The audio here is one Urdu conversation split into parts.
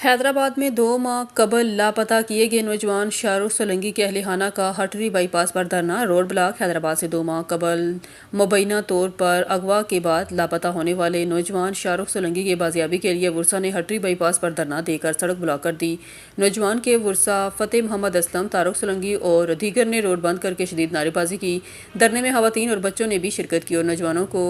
حیدرآباد میں 2 ماہ قبل لاپتہ کیے گئے نوجوان شاہ رخ سولنگی کے اہل خانہ کا ہٹری بائی پاس پر دھرنا روڈ بلاک۔ حیدرآباد سے 2 ماہ قبل مبینہ طور پر اغوا کے بعد لاپتہ ہونے والے نوجوان شاہ رخ سولنگی کی بازیابی کے لیے ورثاء نے ہٹری بائی پاس پر دھرنا دے کر سڑک بلاک کر دی۔ نوجوان کے ورثاء فتح محمد اسلم، طارق سولنگی اور دیگر نے روڈ بند کر کے شدید نعرے بازی کی۔ دھرنے میں خواتین اور بچوں نے بھی شرکت کی اور نوجوانوں کو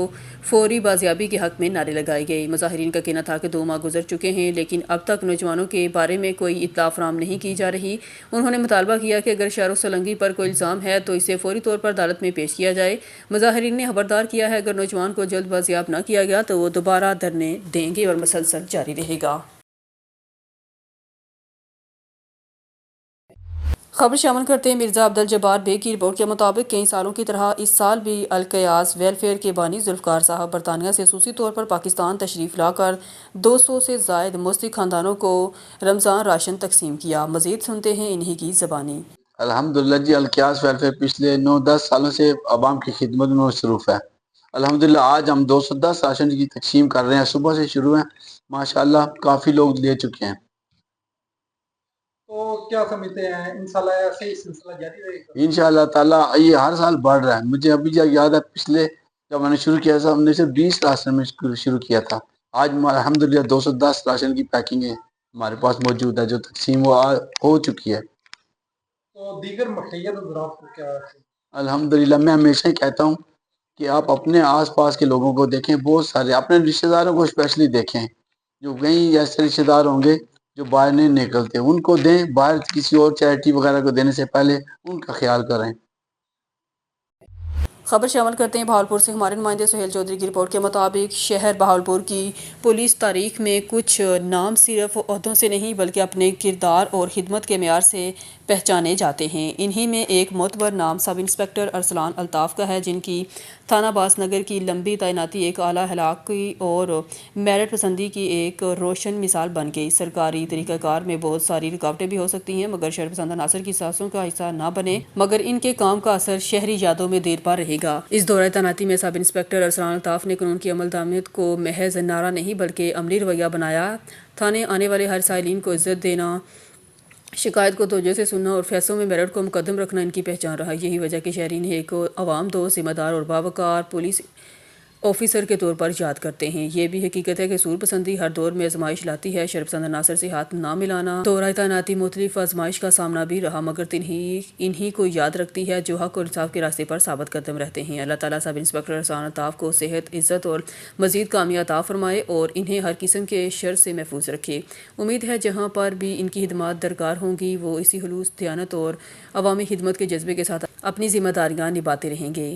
فوری بازیابی کے حق میں نعرے لگائے گئے۔ مظاہرین کا کہنا تھا کہ 2 ماہ گزر چکے ہیں لیکن اب تک نوجوانوں کے بارے میں کوئی اطلاع فراہم نہیں کی جا رہی۔ انہوں نے مطالبہ کیا کہ اگر شاہ رخ سولنگی پر کوئی الزام ہے تو اسے فوری طور پر عدالت میں پیش کیا جائے۔ مظاہرین نے خبردار کیا ہے اگر نوجوان کو جلد بازیاب نہ کیا گیا تو وہ دوبارہ دھرنے دیں گے اور مسلسل جاری رہے گا۔ خبر شامل کرتے ہیں مرزا عبدالجبار بیگ کی رپورٹ کے مطابق کئی سالوں کی طرح اس سال بھی القیاس ویلفیئر کے بانی ذوالفقار صاحب برطانیہ سے خصوصی طور پر پاکستان تشریف لا کر 200 سے زائد مستحق خاندانوں کو رمضان راشن تقسیم کیا۔ مزید سنتے ہیں انہی کی زبانی۔ الحمدللہ جی، القیاس ویلفیئر پچھلے 9-10 سالوں سے عوام کی خدمت میں مصروف ہے۔ الحمدللہ آج ہم 210 راشن کی تقسیم کر رہے ہیں، صبح سے شروع ہیں، ماشاءاللہ کافی لوگ لے چکے ہیں۔ تو کیا سمجھتے ہیں انشاءاللہ ایسے ہی سلسلہ جاری رہے گا؟ انشاءاللہ تعالیٰ یہ ہر سال بڑھ رہا ہے۔ مجھے ابھی یاد ہے پچھلے جب میں نے شروع کیا تھا ہم نے صرف 20 راشن میں شروع کیا تھا، آج الحمدللہ 210 راشن کی پیکنگیں ہمارے پاس موجود ہے جو تقسیم ہو چکی ہے۔ تو دیگر مقیت حضرات کو کیا ہے؟ الحمدللہ میں ہمیشہ ہی کہتا ہوں کہ آپ اپنے آس پاس کے لوگوں کو دیکھیں، بہت سارے اپنے رشتہ داروں کو اسپیشلی دیکھیں، جو کہیں ایسے رشتہ دار ہوں گے جو باہر نہیں نکلتے، ان کو دیں، باہر کسی اور چیریٹی وغیرہ کو دینے سے پہلے ان کا خیال کریں۔ خبر شامل کرتے ہیں بہاولپور سے ہمارے نمائندے سہیل چودھری کی رپورٹ کے مطابق شہر بہاولپور کی پولیس تاریخ میں کچھ نام صرف عہدوں سے نہیں بلکہ اپنے کردار اور خدمت کے معیار سے پہچانے جاتے ہیں۔ انہی میں ایک معتبر نام سب انسپکٹر ارسلان الطاف کا ہے، جن کی تھانہ باس نگر کی لمبی تعیناتی ایک اعلیٰ اخلاقی اور میرٹ پسندی کی ایک روشن مثال بن گئی۔ سرکاری طریقہ کار میں بہت ساری رکاوٹیں بھی ہو سکتی ہیں مگر شہر پسند عناصر کی سانسوں کا حصہ نہ بنے، مگر ان کے کام کا اثر شہری یادوں میں دیر پا رہے گا۔ اس دورہ تعیناتی میں سب انسپکٹر ارسلان الطاف نے قانون کی عمل درآمد کو محض نعرہ نہیں بلکہ عملی رویہ بنایا۔ تھانے آنے والے ہر سائلین کو عزت دینا، شکایت کو توجہ سے سننا اور فیصلوں میں میرٹ کو مقدم رکھنا ان کی پہچان رہا۔ یہی وجہ کہ شہرین ایک عوام دوست، ذمہ دار اور باوقار پولیس آفیسر کے طور پر یاد کرتے ہیں۔ یہ بھی حقیقت ہے کہ سور پسندی ہر دور میں آزمائش لاتی ہے۔ شہر پسند عناصر سے ہاتھ نہ ملانا دورہ تعیناتی مختلف آزمائش کا سامنا بھی رہا مگر انہی کو یاد رکھتی ہے جو حق اور انصاف کے راستے پر ثابت قدم رہتے ہیں۔ اللہ تعالیٰ سب انسپکٹر ارسلان الطاف کو صحت، عزت اور مزید کامیابی عطا فرمائے اور انہیں ہر قسم کے شر سے محفوظ رکھے۔ امید ہے جہاں پر بھی ان کی خدمات درکار ہوں گی وہ اسی خلوص، دیانت اور عوامی خدمت کے جذبے کے ساتھ اپنی ذمہ داریاں نبھاتے رہیں گے۔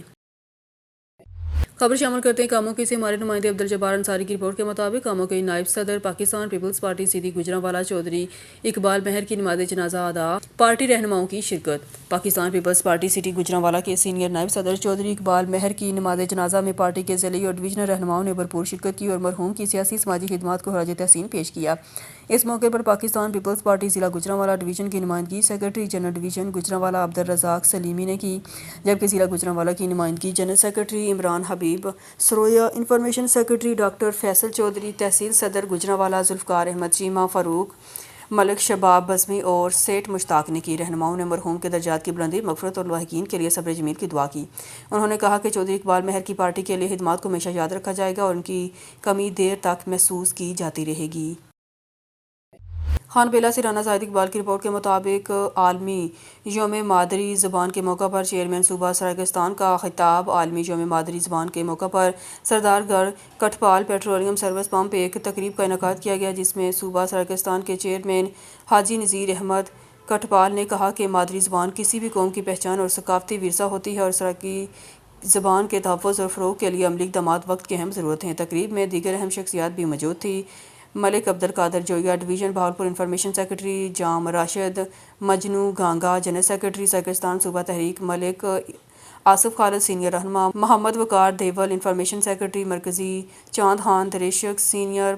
خبر شامل کرتے ہیں کاموکی سے ہمارے نمائندے عبدالجبار انصاری کی رپورٹ کے مطابق کاموکی نائب صدر پاکستان پیپلز پارٹی سیدھی گوجرانوالا چودھری اقبال مہر کی نماز جنازہ ادا، پارٹی رہنماؤں کی شرکت۔ Pakistan Peoples Party city Gujranwala کے سینئر نائب صدر چودھری اقبال مہر کی نماز جنازہ میں پارٹی کے ضلعی اور ڈویژنل رہنماؤں نے بھرپور شرکت کی اور مرحوم کی سیاسی سماجی خدمات کو خراج تحسین پیش کیا۔ اس موقع پر پاکستان پیپلز پارٹی ضلع گوجرانوالا ڈویژن کی نمائندگی secretary general division Gujranwala Abdul Razzaq Saleemi نے کی، جبکہ ضلع گوجرانوالا کی نمائندگی general secretary Imran Habib Sarwia, information secretary doctor Faisal Chaudhry, تحصیل صدر گوجرانوالا ذوالفقار احمد چیمہ فاروق، ملک شباب بزمی اور سیٹ مشتاق نے کی۔ رہنماؤں نے مرحوم کے درجات کی بلندی، مغفرت اور لاحقین کے لیے صبر جمیل کی دعا کی۔ انہوں نے کہا کہ چودھری اقبال مہر کی پارٹی کے لیے خدمات کو ہمیشہ یاد رکھا جائے گا اور ان کی کمی دیر تک محسوس کی جاتی رہے گی۔ خان بیلہ سے رانا زاہد اقبال کی رپورٹ کے مطابق عالمی یوم مادری زبان کے موقع پر چیئرمین صوبہ سرائیکستان کا خطاب۔ عالمی یوم مادری زبان کے موقع پر سردار گڑھ کٹھپال پیٹرولیم سروس پمپ پہ ایک تقریب کا انعقاد کیا گیا جس میں صوبہ سرائیکستان کے چیئرمین حاجی نذیر احمد کٹھپال نے کہا کہ مادری زبان کسی بھی قوم کی پہچان اور ثقافتی ورثہ ہوتی ہے اور سرائیکی زبان کے تحفظ اور فروغ کے لیے عملی اقدامات وقت کی اہم ضرورت ہیں۔ تقریب میں دیگر اہم شخصیات بھی موجود تھیں۔ ملک عبدالقادر جویا ڈویژن بہاولپور، انفارمیشن سیکرٹری جام راشد مجنو گانگا، جنرل سیکرٹری سرائیکستان صوبہ تحریک ملک آصف خالد، سینئر رہنما محمد وقار دیول، انفارمیشن سیکرٹری مرکزی چاند خان دریشک، سینئر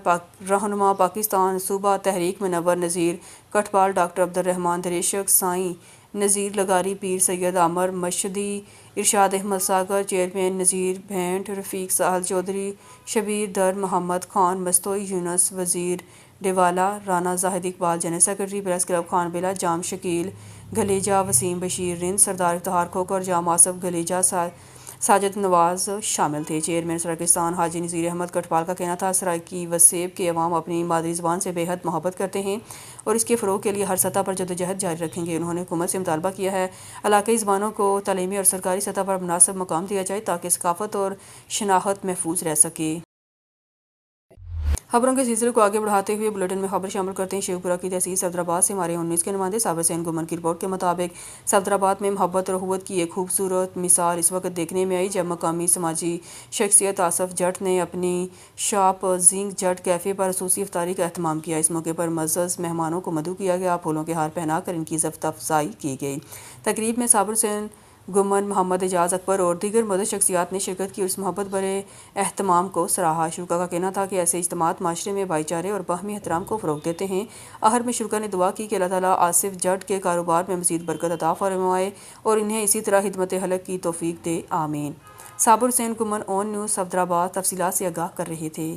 رہنما پاکستان صوبہ تحریک منور نذیر کٹھپال، ڈاکٹر عبدالرحمان دریشک، سائیں نذیر لغاری، Pir Syed Amir Mashhadi, Irshad Ahmed Sagar, chairman Nazir Bhent, Rafiq Sahil Chaudhry, Shabbir Dar Muhammad Khan Mastoi, Younis Wazir Dewala, Rana Zahid Iqbal general secretary, press club Khan Bela, Jam Shakeel گلیجہ، Wasim Bashir رند، سردار افتخار کھوکر، جام آصف گلیجہ، ساجد نواز شامل تھے۔ چیئرمین سرائیکستان حاجی نذیر احمد کٹپال کا کہنا تھا، سرائیکی وسیب کے عوام اپنی مادری زبان سے بے حد محبت کرتے ہیں اور اس کے فروغ کے لیے ہر سطح پر جدوجہد جاری رکھیں گے۔ انہوں نے حکومت سے مطالبہ کیا ہے علاقائی زبانوں کو تعلیمی اور سرکاری سطح پر مناسب مقام دیا جائے تاکہ ثقافت اور شناخت محفوظ رہ سکے۔ خبروں کے سلسلے کو آگے بڑھاتے ہوئے بلیٹن میں خبر شامل کرتے ہیں۔ شیخ پورہ کی تحصیل صفدرآباد سے ہمارے 19 کے نمائندے صابر حسین گمن کی رپورٹ کے مطابق صفدرآباد میں محبت اور اخوت کی ایک خوبصورت مثال اس وقت دیکھنے میں آئی جب مقامی سماجی شخصیت آصف جٹ نے اپنی شاپ زنگ جٹ کیفے پر خصوصی افطاری کا اہتمام کیا۔ اس موقع پر معزز مہمانوں کو مدعو کیا گیا، پھولوں کے ہار پہنا کر ان کی عزت افزائی کی گئی۔ تقریب میں صابر حسین گمن، محمد اعجاز اکبر اور دیگر معزز شخصیات نے شرکت کی اور اس محبت بھرے اہتمام کو سراہا۔ شرکا کا کہنا تھا کہ ایسے اجتماعات معاشرے میں بھائی چارے اور باہمی احترام کو فروغ دیتے ہیں۔ آخر میں شرکا نے دعا کی کہ اللہ تعالیٰ آصف جٹ کے کاروبار میں مزید برکت عطا فرمائے اور انہیں اسی طرح خدمت خلق کی توفیق دے، آمین۔ صابر حسین گمن، اون نیوز، صفدرآباد تفصیلات سے آگاہ کر رہے تھے۔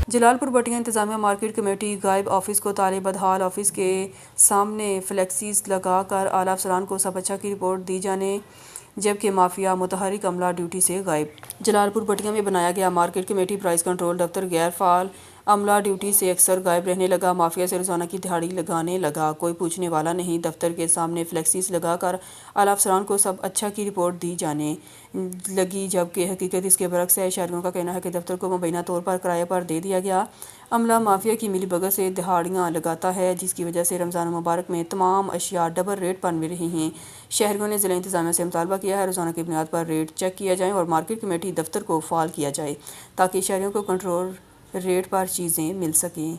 جلال پور بٹیا انتظامیہ مارکیٹ کمیٹی غائب آفس کو تالے بدحال، آفس کے سامنے فلیکسیز لگا کر اعلیٰ افسران کو سب اچھا کی رپورٹ دی جانے جبکہ مافیا متحرک عملہ ڈیوٹی سے غائب۔ جلال پور بٹیا میں بنایا گیا مارکیٹ کمیٹی پرائز کنٹرول دفتر غیر فعال عملہ ڈیوٹی سے اکثر غائب رہنے لگا، مافیا سے روزانہ کی دہاڑی لگانے لگا، کوئی پوچھنے والا نہیں۔ دفتر کے سامنے فلیکسیز لگا کر اعلیٰ افسران کو سب اچھا کی رپورٹ دی جانے لگی جبکہ حقیقت اس کے برعکس ہے۔ شہریوں کا کہنا ہے کہ دفتر کو مبینہ طور پر کرایہ پر دے دیا گیا، عملہ مافیا کی ملی بھگت سے دہاڑیاں لگاتا ہے جس کی وجہ سے رمضان المبارک میں تمام اشیاء ڈبل ریٹ پر مل رہی ہیں۔ شہریوں نے ضلع انتظامیہ سے مطالبہ کیا ہے روزانہ کی بنیاد پر ریٹ چیک کیا جائیں اور مارکیٹ کمیٹی دفتر کو فعال کیا جائے تاکہ شہریوں کو کنٹرول ریٹ پر چیزیں مل سکیں۔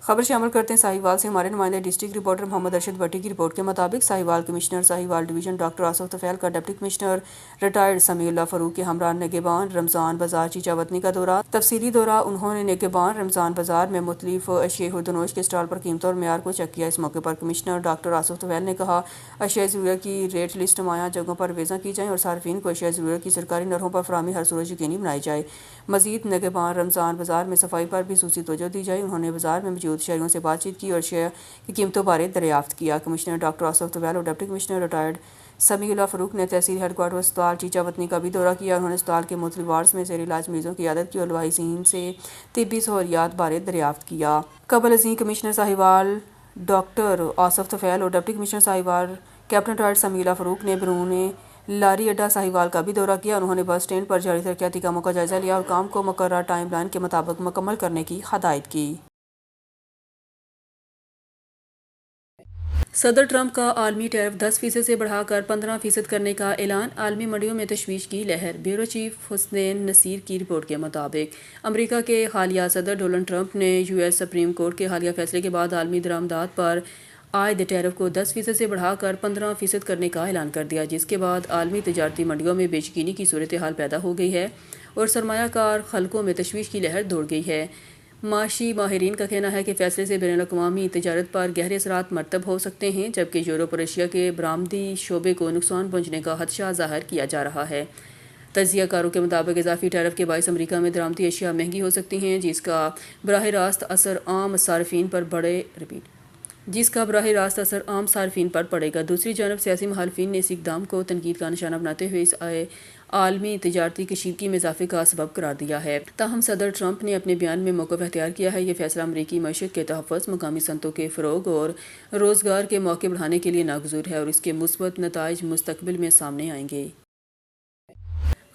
خبر شامل کرتے ہیں ساہیوال سے ہمارے نمائندے ڈسٹرکٹ رپورٹر محمد ارشد بٹی کی رپورٹ کے مطابق Sahiwal commissioner Sahiwal division doctor Asif Tufail کا deputy commissioner retired Sami Ullah Farooq کے ہمراہ نگہبان رمضان بازار چیچا وطنی کا دورہ۔ تفصیلی دورہ انہوں نے نگہبان رمضان بازار میں مختلف اشیاء خوردنوش کے اسٹال پر قیمتوں اور معیار کو چیک کیا۔ اس موقع پر کمشنر ڈاکٹر آصف طفیل نے کہا اشیاء ضرورت کی ریٹ لسٹ نمایاں جگہوں پر وضع کی جائیں اور صارفین کو اشیاء ضرورت کی سرکاری نرخوں پر فراہمی ہر صورت یقینی بنائی جائے۔ مزید نگہبان رمضان بازار میں صفائی پر بھی خصوصی توجہ دی جائے۔ انہوں نے بازار میں موجود شہریوں سے بات چیت کی اور اشیاء کی قیمتوں بارے دریافت کیا۔ کمشنر ڈاکٹر آصف طفیل اور deputy commissioner retired Sami Ullah Farooq نے تحصیل ہیڈ کوارٹر اسپتال چیچا وطنی کا بھی دورہ کیا۔ انہوں نے اسپتال کے مختلف وارڈز میں زیر علاج مریضوں کی عیادت کی اور لواحقین سے طبی سہولیات بارے دریافت کیا۔ قبل ازیں کمشنر ساہیوال ڈاکٹر آصف طفیل اور deputy commissioner Sahiwal captain retired Sami Ullah Farooq نے بیرون لاری اڈہ ساہیوال کا بھی دورہ کیا۔ انہوں نے بس اسٹینڈ پر جاری ترقیاتی کاموں کا جائزہ لیا اور کام کو مقررہ ٹائم لائن کے مطابق مکمل کرنے کی ہدایت کی۔ صدر ٹرمپ کا عالمی ٹیرف 10% سے بڑھا کر 15% کرنے کا اعلان، عالمی منڈیوں میں تشویش کی لہر۔ بیورو چیف حسنین نصیر کی رپورٹ کے مطابق امریکہ کے حالیہ صدر ڈونلڈ ٹرمپ نے یو ایس سپریم کورٹ کے حالیہ فیصلے کے بعد عالمی درآمدات پر عائد ٹیرف کو 10% سے بڑھا کر 15% کرنے کا اعلان کر دیا، جس کے بعد عالمی تجارتی منڈیوں میں بے یقینی کی صورتحال پیدا ہو گئی ہے اور سرمایہ کار حلقوں میں تشویش کی لہر دوڑ گئی ہے۔ معاشی ماہرین کا کہنا ہے کہ فیصلے سے بین الاقوامی تجارت پر گہرے اثرات مرتب ہو سکتے ہیں جبکہ یورپ اور ایشیا کے برآمدی شعبے کو نقصان پہنچنے کا خدشہ ظاہر کیا جا رہا ہے۔ تجزیہ کاروں کے مطابق اضافی ٹیرف کے باعث امریکہ میں درآمدی اشیاء مہنگی ہو سکتی ہیں جس کا براہ راست اثر عام صارفین پر پڑے گا۔ دوسری جانب سیاسی مخالفین نے اس اقدام کو تنقید کا نشانہ بناتے ہوئے اس عالمی تجارتی کشیدگی میں اضافے کا سبب قرار دیا ہے۔ تاہم صدر ٹرمپ نے اپنے بیان میں موقف اختیار کیا ہے۔ یہ فیصلہ امریکی معیشت کے تحفظ، مقامی صنعتوں کے فروغ اور روزگار کے مواقع بڑھانے کے لیے ناگزیر ہے اور اس کے مثبت نتائج مستقبل میں سامنے آئیں گے۔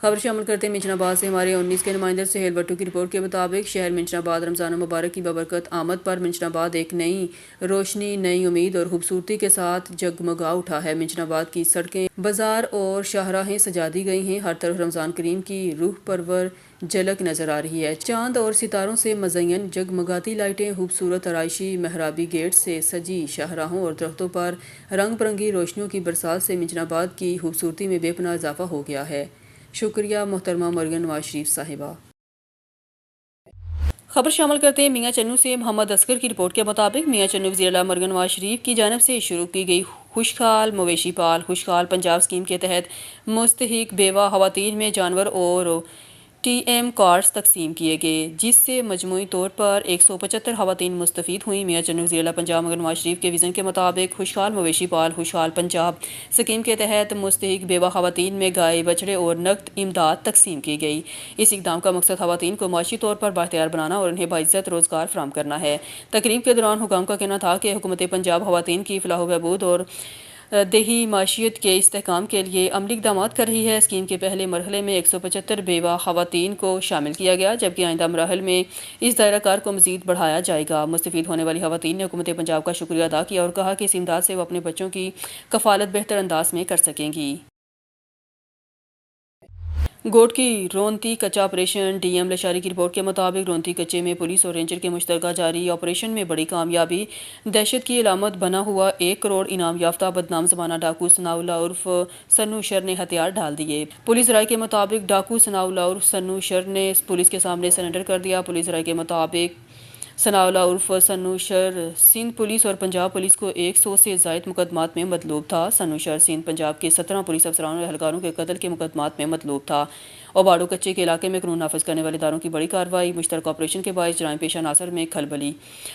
خبر شامل کرتے ہیں منشن آباد سے ہمارے 19 کے نمائندے سہیل بٹو کی رپورٹ کے مطابق شہر منشن آباد رمضان المبارک کی بابرکت آمد پر منشن آباد ایک نئی روشنی، نئی امید اور خوبصورتی کے ساتھ جگمگا اٹھا ہے۔ منشن آباد کی سڑکیں، بازار اور شاہراہیں سجا دی گئی ہیں، ہر طرف رمضان کریم کی روح پرور جھلک نظر آ رہی ہے۔ چاند اور ستاروں سے مزین جگمگاتی لائٹیں، خوبصورت آرائشی محرابی گیٹ سے سجی شاہراہوں اور درختوں پر رنگ برنگی روشنیوں کی برسات سے منشن آباد کی خوبصورتی میں بے پناہ اضافہ ہو گیا ہے۔ شکریہ محترمہ مریم نواز شریف صاحبہ۔ خبر شامل کرتے ہیں میاں چنو سے محمد اصغر کی رپورٹ کے مطابق میاں چنو وزیر اعلیٰ مریم نواز شریف کی جانب سے شروع کی گئی خوشحال مویشی پال خوشحال پنجاب اسکیم کے تحت مستحق بیوہ خواتین میں جانور اور TM کارڈز تقسیم کیے گئے جس سے مجموعی طور پر 175 خواتین مستفید ہوئیں۔ میاں جنرل وزیر اعلیٰ پنجاب مگر نواز شریف کے وژن کے مطابق خوشحال مویشی پال خوشحال پنجاب اسکیم کے تحت مستحق بیوہ خواتین میں گائے بچڑے اور نقد امداد تقسیم کی گئی۔ اس اقدام کا مقصد خواتین کو معاشی طور پر بااختیار بنانا اور انہیں باعزت روزگار فراہم کرنا ہے۔ تقریب کے دوران حکام کا کہنا تھا کہ حکومت پنجاب خواتین کی فلاح و بہبود اور دیہی معیشت کے استحکام کے لیے عملی اقدامات کر رہی ہے۔ اسکیم کے پہلے مرحلے میں 175 بیوہ خواتین کو شامل کیا گیا، جبکہ آئندہ مراحل میں اس دائرہ کار کو مزید بڑھایا جائے گا۔ مستفید ہونے والی خواتین نے حکومت پنجاب کا شکریہ ادا کیا اور کہا کہ اس امداد سے وہ اپنے بچوں کی کفالت بہتر انداز میں کر سکیں گی۔ گوٹ کی رونتی کچہ آپریشن ڈی ایم لشاری کی رپورٹ کے مطابق رونتی کچے میں پولیس اور رینجر کے مشترکہ جاری آپریشن میں بڑی کامیابی، دہشت کی علامت بنا ہوا 1 کروڑ انعام یافتہ بدنام زمانہ ڈاکو ثناء اللہ عرف سنو شر نے ہتھیار ڈال دیے۔ پولیس رائے کے مطابق ڈاکو ثناء اللہ عرف سنو شر نے پولیس کے سامنے سرنڈر کر دیا۔ پولیس رائے کے مطابق ثناء اللہ عرف سنو شر سندھ پولیس اور پنجاب پولیس کو 100 سے زائد مقدمات میں مطلوب تھا۔ سنو شر سندھ پنجاب کے 17 پولیس افسران اور اہلکاروں کے قتل کے مقدمات میں مطلوب تھا۔ اوباڑو کچے کے علاقے میں قانون نافذ کرنے والے اداروں کی بڑی کارروائی، مشترکہ آپریشن کے باعث جرائم پیشہ عناصر میں کھلبلی۔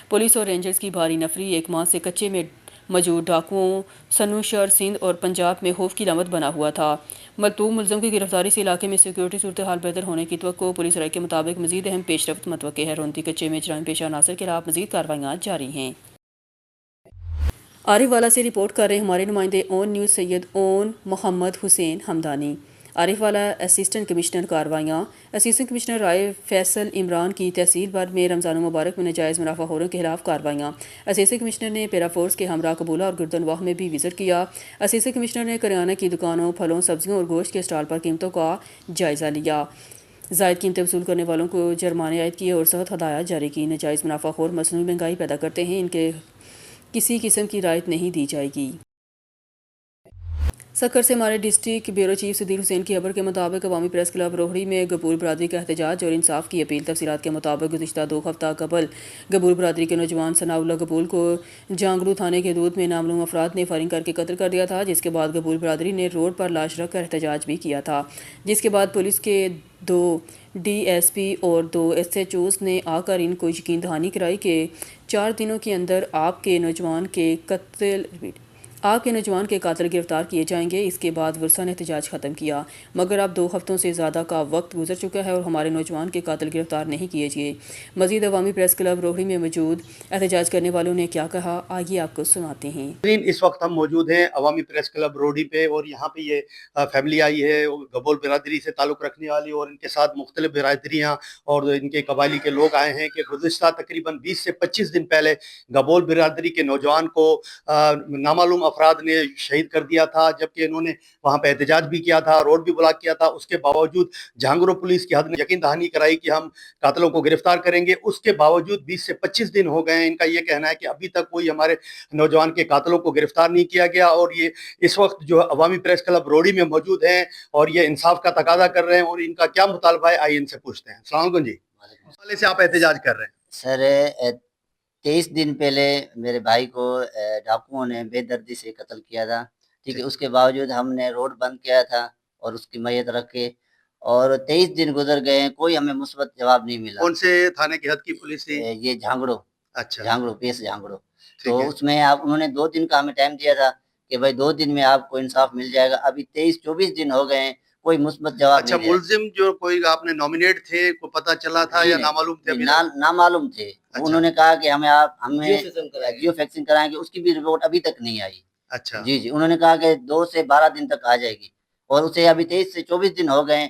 پولیس اور رینجرز کی بھاری نفری ایک ماہ سے کچے میں موجود ڈاکوؤں سنو شر سندھ اور پنجاب میں خوف کی علامت بنا ہوا تھا۔ مطلوب ملزم کی گرفتاری سے علاقے میں سیکورٹی صورتحال بہتر ہونے کی توقع۔ پولیس رائے کے مطابق مزید اہم پیش رفت متوقع ہے۔ رونتی کچے میں جرائم پیشہ عناصر کے خلاف مزید کارروائیاں جاری ہیں۔ عارف والا سے رپورٹ کر رہے ہمارے نمائندے اون نیوز سید اون محمد حسین حمدانی۔ عارف والا اسسٹنٹ کمشنر کارروائیاں اسسٹنٹ کمشنر رائے فیصل عمران کی تحصیل بھر میں رمضان المبارک میں ناجائز منافع خوروں کے خلاف کارروائیاں۔ اسسٹنٹ کمشنر نے پیرا فورس کے ہمراہ قبولہ اور گردن واہ میں بھی وزٹ کیا۔ اسسٹنٹ کمشنر نے کریانہ کی دکانوں، پھلوں، سبزیوں اور گوشت کے اسٹال پر قیمتوں کا جائزہ لیا، زائد قیمتیں وصول کرنے والوں کو جرمانے عائد کیے اور سخت ہدایات جاری کی۔ ناجائز منافع خور مصنوعی مہنگائی پیدا کرتے ہیں، ان کے کسی قسم کی رعایت نہیں دی جائے گی۔ سکر سے ہمارے ڈسٹرکٹ بیورو چیف صدیق حسین کی خبر کے مطابق عوامی پریس کلب روہڑی میں گبور برادری کا احتجاج اور انصاف کی اپیل۔ تفصیلات کے مطابق گزشتہ 2 ہفتہ قبل گبور برادری کے نوجوان ثناء اللہ گبول کو جانگڑو تھانے کے حدود میں نامعلوم افراد نے فائرنگ کر کے قتل کر دیا تھا، جس کے بعد گبور برادری نے روڈ پر لاش رکھ کر احتجاج بھی کیا تھا، جس کے بعد پولیس کے 2 DSP اور 2 SHOs نے آ کر ان کو یقین دہانی کرائی کہ 4 دنوں کے اندر آپ کے نوجوان کے قاتل گرفتار کیے جائیں گے۔ اس کے بعد ورثہ نے احتجاج ختم کیا، مگر اب 2 ہفتوں سے زیادہ کا وقت گزر چکا ہے اور ہمارے نوجوان کے قاتل گرفتار نہیں کیے گئے۔ مزید عوامی پریس کلب روہڑی میں موجود احتجاج کرنے والوں نے کیا کہا، آئیے آپ کو سناتے ہیں۔ اس وقت ہم موجود ہیں عوامی پریس کلب روہڑی پہ، اور یہاں پہ یہ فیملی آئی ہے گبول برادری سے تعلق رکھنے والی، اور ان کے ساتھ مختلف برادریاں اور ان کے قبائلی کے لوگ آئے ہیں کہ گزشتہ تقریباً 20 سے 25 دن پہلے گبول برادری کے نوجوان کو نامعلوم افراد نے شہید کر دیا تھا، جبکہ انہوں نے وہاں پہ احتجاج بھی کیا تھا، روڈ بھی بلاک کیا تھا۔ اس کے باوجود جہانگرو پولیس کی حد نے یقین دہانی کرائی کہ ہم قاتلوں کو گرفتار کریں گے، اس کے باوجود 20 سے 25 دن ہو گئے ہیں۔ ان کا یہ کہنا ہے کہ ابھی تک کوئی ہمارے نوجوان کے قاتلوں کو گرفتار نہیں کیا گیا، اور یہ اس وقت جو عوامی پریس کلب روہڑی میں موجود ہیں اور یہ انصاف کا تقاضا کر رہے ہیں، اور ان کا کیا مطالبہ ہے آئیے ان سے پوچھتے ہیں۔ السلام علیکم جی، حوالے سے آپ احتجاج کر رہے ہیں؟ سر 23 دن پہلے میرے بھائی کو ڈاکوؤں نے بے دردی سے قتل کیا تھا، ٹھیک ہے۔ اس کے باوجود ہم نے روڈ بند کیا تھا اور اس کی میت رکھ کے، اور 23 دن گزر گئے ہیں، کوئی ہمیں مثبت جواب نہیں ملا۔ کون سے تھانے کی حد کی پولیس تھی؟ یہ جھانگڑو، اچھا، جھانگڑو پیس جھانگڑو۔ تو ٹھیک ہے۔ اس میں انہوں نے 2 دن کا ہمیں ٹائم دیا تھا کہ بھائی 2 دن میں آپ کو انصاف مل جائے گا۔ ابھی 23-24 دن ہو گئے ہیں، کوئی مثبت جواب اچھا، نہیں دیا۔ ملزم جو کوئی آپ نے نامینیٹ تھے، کو پتہ چلا تھا یا نامعلوم تھے؟ نامعلوم تھے۔ انہوں نے کہا کہ ہمیں جیو فیکسنگ کرائیں گے، اس کی بھی رپورٹ ابھی تک نہیں آئی۔ اچھا جی انہوں نے کہا کہ 2 سے 12 دن تک آ جائے گی، اور اسے ابھی 23 سے 24 دن ہو گئے ہیں،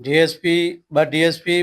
DSP 2 DSP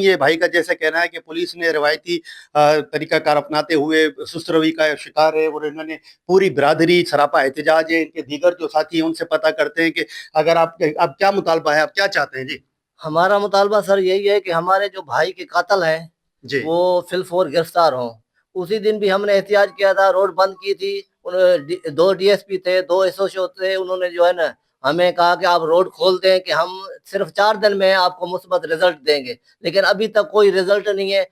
یہ بھائی کا جیسے کہنا ہے کہ پولیس نے روایتی طریقہ کار اپناتے ہوئے سست روی کا شکار ہے، اور انہوں نے پوری برادری سراپا احتجاج ہے۔ ان کے دیگر جو ساتھی ہیں ان سے پتہ کرتے ہیں کہ اگر آپ کیا مطالبہ ہے، آپ کیا چاہتے ہیں؟ جی ہمارا مطالبہ سر یہی ہے کہ ہمارے جو بھائی کے قاتل ہیں جی وہ فی الفور گرفتار ہوں۔ اسی دن بھی ہم نے احتجاج کیا تھا، روڈ بند کی تھی، 2 DSP تھے، 2 SHO تھے، انہوں نے جو ہے نا ہمیں کہا کہ آپ روڈ کھول دیں کہ ہم صرف 4 دن میں آپ کو مثبت رزلٹ دیں گے، لیکن ابھی تک کوئی رزلٹ نہیں ہے۔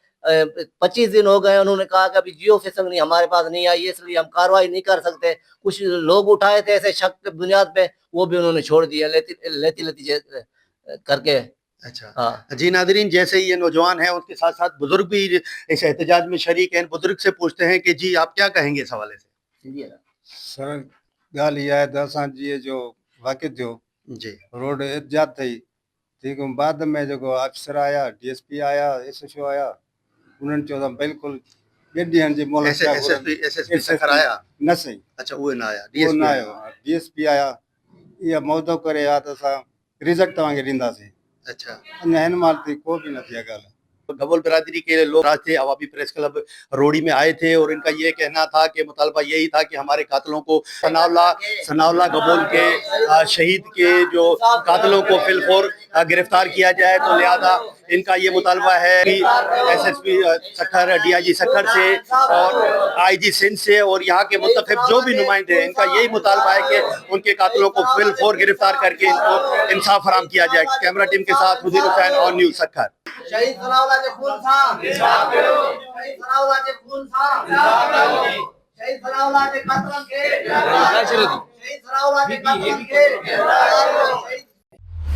25 دن ہو گئے، انہوں نے کہا کہ ابھی جیو فیسنگ نہیں ہمارے پاس نہیں آئی ہے، اس لیے ہم کاروائی نہیں کر سکتے۔ کچھ لوگ اٹھائے تھے ایسے شک کی بنیاد پہ، وہ بھی انہوں نے چھوڑ دیا لیتی کر کے۔ اچھا ہاں جی ناظرین، جیسے یہ نوجوان ہیں اس کے ساتھ ساتھ بزرگ بھی اس احتجاج میں شریک ہیں۔ بزرگ سے پوچھتے ہیں کہ جی آپ کیا کہیں گے اس حوالے سے؟ سر گال یہ ہے دساں جی جو واقع جو جی روڈ احتجاج تھی ٹھیک ہے، بعد میں جو افسر آیا، ڈی ایس پی آیا، ایس ایچ او آیا، انہوں نے چودہ بالکل گڈی ہن جی مولک ایس ایس پی سکھر آیا؟ نہ صحیح اچھا وہ نہ آیا، ڈی وہ ایس نہ پی آیا، ڈی ایس پی آیا، یہ موضوع کرے آ تو اساں رزق تواں ڈیندا سی، اچھا انہاں ہن مال تھی کوئی بھی نہ تھی گل۔ گبول برادری کے لوگ آج تھے عوامی پریس کلب روڑی میں آئے تھے، اور ان کا یہ کہنا تھا کہ مطالبہ یہی تھا کہ ہمارے قاتلوں کو ثناء اللہ گبول کے شہید کے جو قاتلوں کو فی الفور گرفتار کیا جائے، تو لہذا ان کا یہ مطالبہ ہے کہ S S P Sukkur, D I G Sukkur سے اور آئی جی سندھ سے اور یہاں کے منتخب جو بھی نمائندے ہیں، ان کا یہی مطالبہ ہے کہ ان کے قاتلوں کو فی الفور گرفتار کر کے ان کو انصاف فراہم کیا جائے۔ کیمرہ ٹیم کے ساتھ حدیر حسین اور نیوز سکھر۔ شہید ثناء اللہ کے خون تھا، شہید ثناء اللہ کے خون تھا، شہید ثناء اللہ کے قاتلوں کے، شہید ثناء اللہ کے قاتلوں کے۔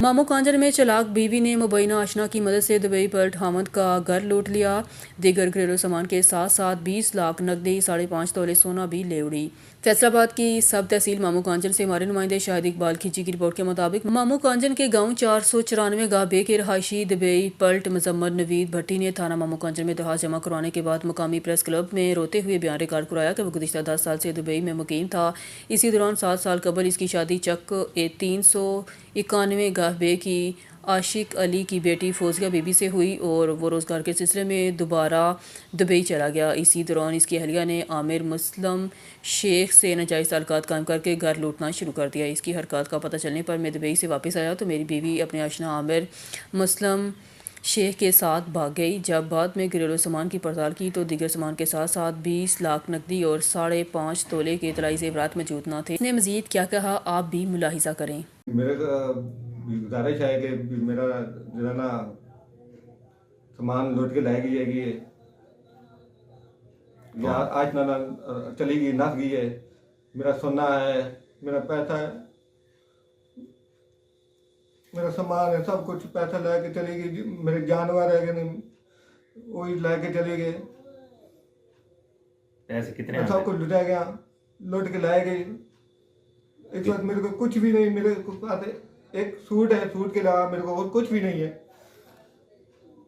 مامو کانجر میں چلاک بیوی نے مبینہ آشنا کی مدد سے دبئی پر حامد کا گھر لوٹ لیا، دیگر گھریلو سامان کے ساتھ ساتھ 20 لاکھ نقدی، 5.5 تولے سونا بھی لے اڑی۔ فیصل آباد کی سب تحصیل مامو کانجر سے ہمارے نمائندے شاہد اقبال کھچی کی رپورٹ کے مطابق مامو کانجر کے گاؤں 494 گاہ بے کے رہائشی دبئی پلٹ مزمر نوید بھٹی نے تھانہ مامو کانجر میں درخواست جمع کروانے کے بعد مقامی پریس کلب میں روتے ہوئے بیان ریکارڈ کرایا کہ وہ گزشتہ 10 سال سے دبئی میں مقیم تھا۔ اسی دوران 7 سال قبل اس کی شادی چک 391 گاہ بے کی عاشق علی کی بیٹی فوزیہ بی بی سے ہوئی اور وہ روزگار کے سلسلے میں دوبارہ دبئی چلا گیا۔ اسی دوران اس کی اہلیہ نے عامر مسلم شیخ سے ناجائز تعلقات قائم کر کے گھر لوٹنا شروع کر دیا۔ اس کی حرکات کا پتہ چلنے پر میں دبئی سے واپس آیا تو میری بیوی اپنے آشنا عامر مسلم شیخ کے ساتھ بھاگ گئی۔ جب بعد میں گھریلو سامان کی پڑتال کی تو دیگر سامان کے ساتھ ساتھ 20 لاکھ نقدی اور 5.5 تولے کے اطلاعی زیورات موجود نہ تھے۔ اس نے مزید کیا کہا، آپ بھی ملاحظہ کریں۔ میرے گزارش ہے کہ میرا جو ہے نا سامان لوٹ کے لائے گئی ہے کہ آج نہ چلی گئی، نس گئی ہے، میرا سونا ہے، میرا پیسہ ہے، میرا سامان ہے، سب کچھ پیسہ لے کے چلی گئی، میرے جانور ہے کہ نہیں وہی لے کے چلے گئے، پیسے کتنے سب کچھ لٹا گیا، لوٹ کے لائے گئی۔ اس وقت میرے کو کچھ بھی نہیں، میرے کو پاس ایک سوٹ ہے، سوٹ کے علاوہ میرے کو اور کچھ بھی نہیں ہے۔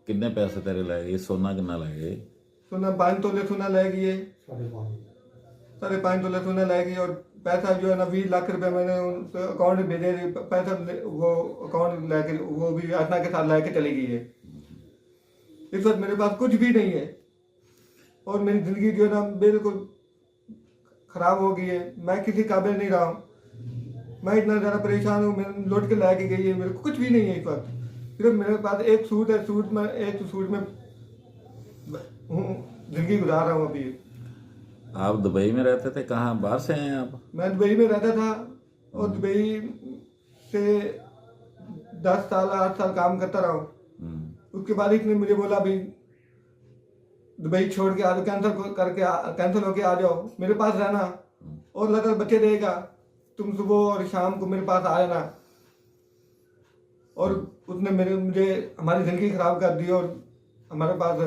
کتنے پیسے تیرے لائے گئے؟ سونا کتنا لائے گئے؟ سونا 5 تولے سونا لائے گئی ہے، 5.5 تولے سونا لائے گئی، اور پیسہ جو ہے نا 20 لاکھ روپے میں نے ان سے اکاؤنٹ میں بھیجے، پیسہ وہ اکاؤنٹ لے کے وہ بھی آشنا کے ساتھ لے کے چلی گئی ہے۔ اس وقت میرے پاس کچھ بھی نہیں ہے اور میری زندگی جو ہے نا بالکل خراب ہو گئی ہے، میں کسی قابل نہیں رہا ہوں، میں اتنا زیادہ پریشان ہوں، میں لوٹ کے لے کے گئی ہے، میرے کو کچھ بھی نہیں ہے اس وقت، صرف میرے پاس ایک سوٹ ہے، سوٹ میں ایک سوٹ میں ہوں زندگی گزار رہا ہوں ابھی۔ آپ دبئی میں رہتے تھے، کہاں باہر سے ہیں آپ؟ میں دبئی میں رہتا تھا اور دبئی سے 10 سال 8 سال کام کرتا رہا ہوں۔ اس کے بعد اس نے مجھے بولا بھی دبئی چھوڑ کے آ جاؤ، کینسل ہو کے آ جاؤ، میرے پاس رہنا اور لگا بچے دے گا، تم صبح اور شام کو میرے پاس آ جانا۔ اور اس نے مجھے ہماری زندگی خراب کر دی اور ہمارے پاس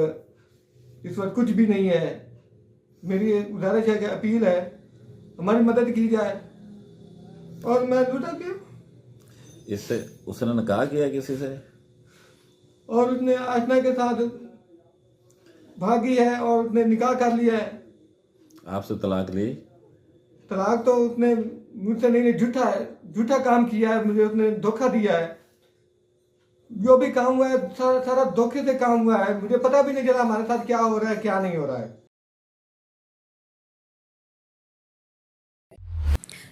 اس وقت کچھ بھی نہیں ہے۔ میری گزارش ہے کہ اپیل ہے ہماری مدد کی جائے اور میں لوٹا کیا۔ اس سے اس نے نکاح کیا کسی سے؟ اور اس نے آشنا کے ساتھ بھاگی ہے اور اس نے نکاح کر لیا ہے۔ آپ سے طلاق لی؟ طلاق تو اس نے مجھ سے نہیں، جھوٹا کام کیا ہے، مجھے اس نے دھوکہ دیا ہے۔ جو بھی کام ہوا ہے سارا دھوکے سے کام ہوا ہے، مجھے پتہ بھی نہیں چلا ہمارے ساتھ کیا ہو رہا ہے کیا نہیں ہو رہا ہے۔